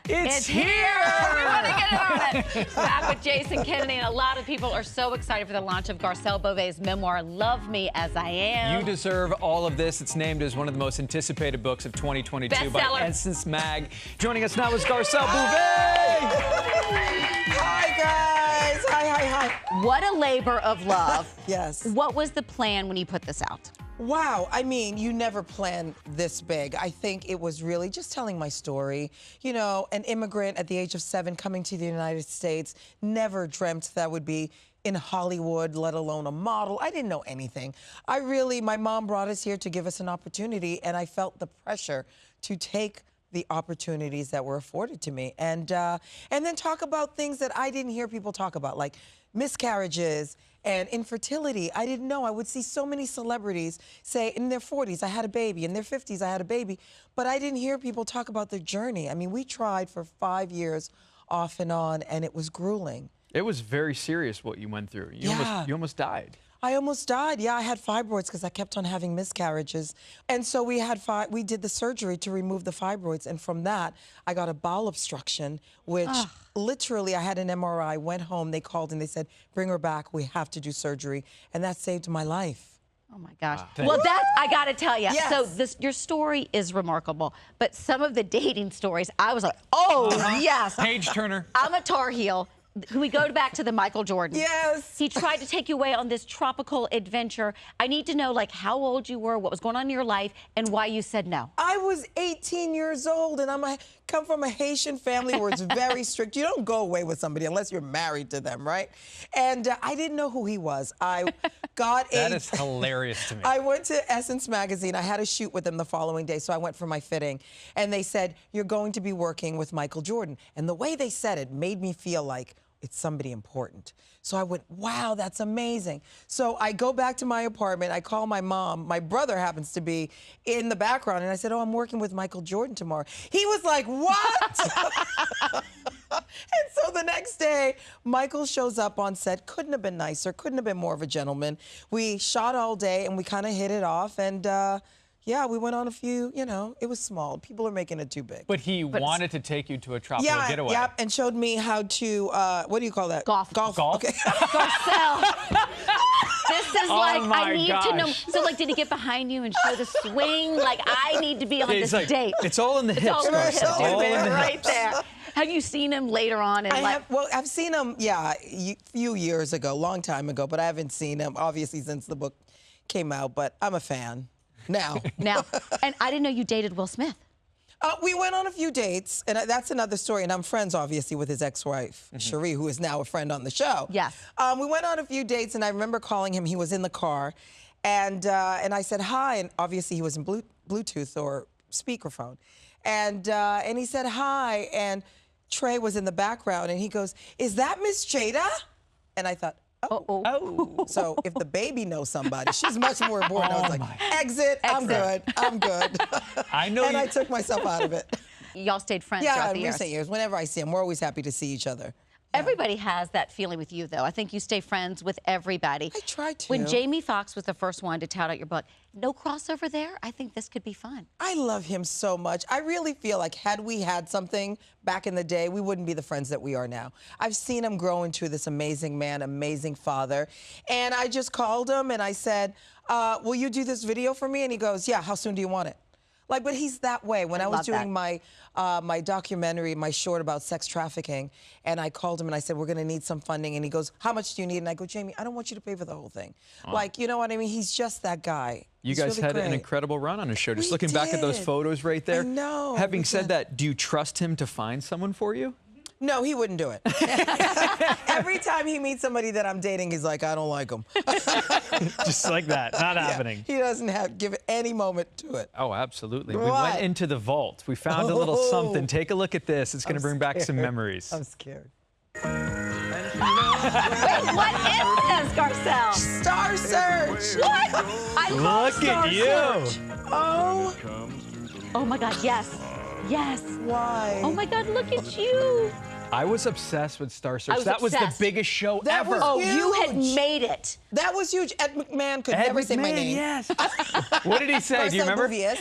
It's here! We want to get on it. Back with Jason Kennedy, and a lot of people are so excited for the launch of Garcelle Beauvais' memoir, Love Me As I Am. You deserve all of this. It's named as one of the most anticipated books of 2022 Bestseller. by Essence Mag. Joining us now is Garcelle Beauvais! Hi, guys. Hi. What a labor of love. Yes. What was the plan when you put this out? Wow. I mean, you never plan this big. I think it was really just telling my story. You know, an immigrant at the age of 7 coming to the United States, never dreamt that would be in Hollywood, let alone a model. I didn't know anything. My mom brought us here to give us an opportunity, and I felt the pressure to take the opportunities that were afforded to me, and then talk about things that I didn't hear people talk about, like miscarriages and infertility. I didn't know. I would see so many celebrities say in their 40s, I had a baby, in their 50s, I had a baby, but I didn't hear people talk about their journey. I mean, we tried for 5 years off and on, and it was grueling. It was very serious what you went through. You almost died. I almost died. Yeah, I had fibroids because I kept on having miscarriages. And so we did the surgery to remove the fibroids. And from that, I got a bowel obstruction, which literally I had an MRI, went home, they called and they said, bring her back, we have to do surgery. And that saved my life. Oh my gosh. Wow. Well, I got to tell you. Yes. So your story is remarkable, but some of the dating stories, I was like, oh, yes. Page Turner. I'm a Tar Heel. We go back to the Michael Jordan. Yes. He tried to take you away on this tropical adventure. I need to know, like, how old you were, what was going on in your life, and why you said no. I was 18 years old, and I come from a Haitian family where it's very strict. You don't go away with somebody unless you're married to them, right? And I didn't know who he was. That is hilarious to me. I went to Essence Magazine. I had a shoot with them the following day, so I went for my fitting. And they said, you're going to be working with Michael Jordan. And the way they said it made me feel like it's somebody important. So I went, wow, that's amazing. So I go back to my apartment. I call my mom. My brother happens to be in the background. And I said, oh, I'm working with Michael Jordan tomorrow. He was like, what? And so the next day, Michael shows up on set. Couldn't have been nicer. Couldn't have been more of a gentleman. We shot all day, and we kind of hit it off. And yeah, we went on a few, you know, it was small. People are making it too big. But he wanted to take you to a tropical getaway. Yeah, and showed me how to, what do you call that? Golf. Okay. Garcelle. This is I need to know. gosh. So, like, did he get behind you and show the swing? Like, I need to be on this like, date. It's all in the hips, all in the hips, Garcelle. All in the right hips. there. Have you seen him later on? I've seen him, yeah, a few years ago, long time ago, but I haven't seen him, obviously, since the book came out, but I'm a fan. Now. And I didn't know you dated Will Smith. We went on a few dates, and that's another story. And I'm friends, obviously, with his ex-wife, Cherie, who is now a friend on the show. Yes. We went on a few dates, and I remember calling him. He was in the car, and I said hi, and obviously he was in Bluetooth or speakerphone, and he said hi, and Trey was in the background, and he goes, "Is that Miss Jada?" And I thought, oh. So if the baby knows somebody, she's much more important. I was like, exit. I'm good. I know. And I took myself out of it. Y'all stayed friends throughout the years. Recent years. Whenever I see him, we're always happy to see each other. Yeah. Everybody has that feeling with you, though. I think you stay friends with everybody. I try to. When Jamie Foxx was the first one to tout out your book, no crossover there? I think this could be fun. I love him so much. I really feel like had we had something back in the day, we wouldn't be the friends that we are now. I've seen him grow into this amazing man, amazing father. And I just called him and I said, will you do this video for me? And he goes, yeah, how soon do you want it? Like, but he's that way. When I was doing my documentary, my short about sex trafficking, and I called him and I said, we're going to need some funding. And he goes, how much do you need? And I go, Jamie, I don't want you to pay for the whole thing. Like, you know what I mean? He's just that guy. You guys had an incredible run on his show. Just looking back at those photos right there. I know. Having said that, do you trust him to find someone for you? No, he wouldn't do it. Every time he meets somebody that I'm dating, he's like, I don't like him. Just like that, not happening. He doesn't give any moment to it. Oh, absolutely. What? We went into the vault. We found a little something. Take a look at this. It's going to bring back some memories. I'm scared. Wait, what is this, Garcelle? Star Search. What? I love Look at you. Search. Oh. Oh, my God, yes. Yes. Why? Oh, my God, look at you. I was obsessed with Star Search. was That was the obsessed. biggest show That ever. was Oh, you had Huge. made it. That was huge. Ed McMahon could Ed never say my McMahon, name. Yes. What did he say? Do you Garcelle remember? Beauvais.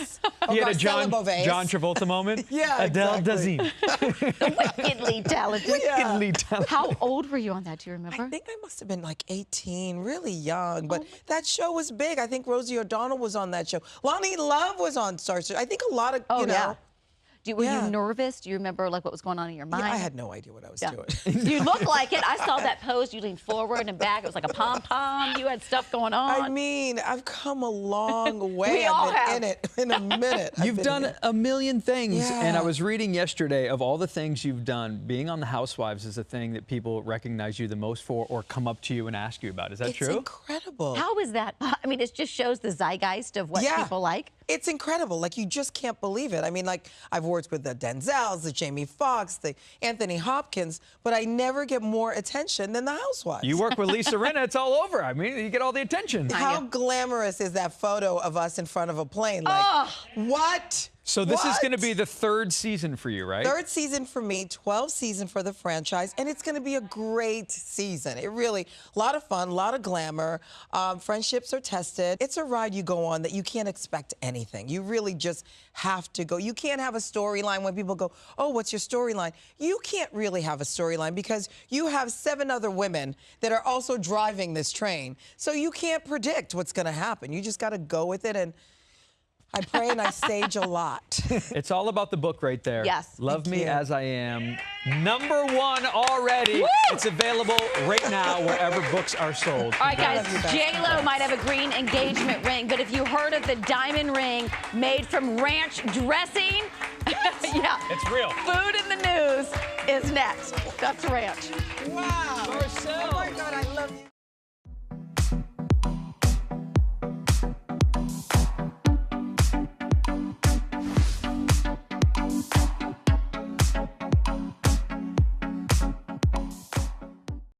He had a Garcelle Beauvais. John Travolta moment. Yeah, Adele exactly. Dazeem. Wickedly talented. Yeah. Wickedly talented. How old were you on that? Do you remember? I think I must have been like 18, really young. But that show was big. I think Rosie O'Donnell was on that show. Lonnie Love was on Star Search. I think a lot of, you know. Yeah. Were Yeah. you nervous? Do you remember like what was going on in your mind? Yeah, I had no idea what I was doing. You look like it. I saw that pose. You leaned forward and back. It was like a pom-pom. You had stuff going on. I mean, I've come a long way. We all I've been have. in it in a minute. I've You've been done here. a million things, and I Yeah. was reading yesterday of all the things you've done. Being on the Housewives is the thing that people recognize you the most for or come up to you and ask you about. Is that It's true? incredible. How is that? I mean, it just shows the zeitgeist of what Yeah. people like. It's incredible. Like, you just can't believe it. I mean, like, I've worked with the Denzels, the Jamie Foxx, the Anthony Hopkins, but I never get more attention than the Housewives. You work with Lisa Rinna, it's all over. I mean, you get all the attention. How glamorous is that photo of us in front of a plane? Like, what? So this is What? going to be the third season for you, right? Third season for me, 12th season for the franchise, and it's going to be a great season. It really, a lot of fun, a lot of glamour. Friendships are tested. It's a ride you go on that you can't expect anything. You really just have to go. You can't have a storyline when people go, oh, what's your storyline? You can't really have a storyline because you have 7 other women that are also driving this train. So you can't predict what's going to happen. You just got to go with it, and I pray and I stage a lot. It's all about the book right there. Yes. Love Thank Me you. As I Am. #1 already. Woo! It's available right now wherever books are sold. All right, guys, love you guys. J-Lo might have a green engagement ring, but if you heard of the diamond ring made from ranch dressing, yeah. It's real. Food in the news is next. That's ranch. Wow. Garcelle. Oh, my God, I love you.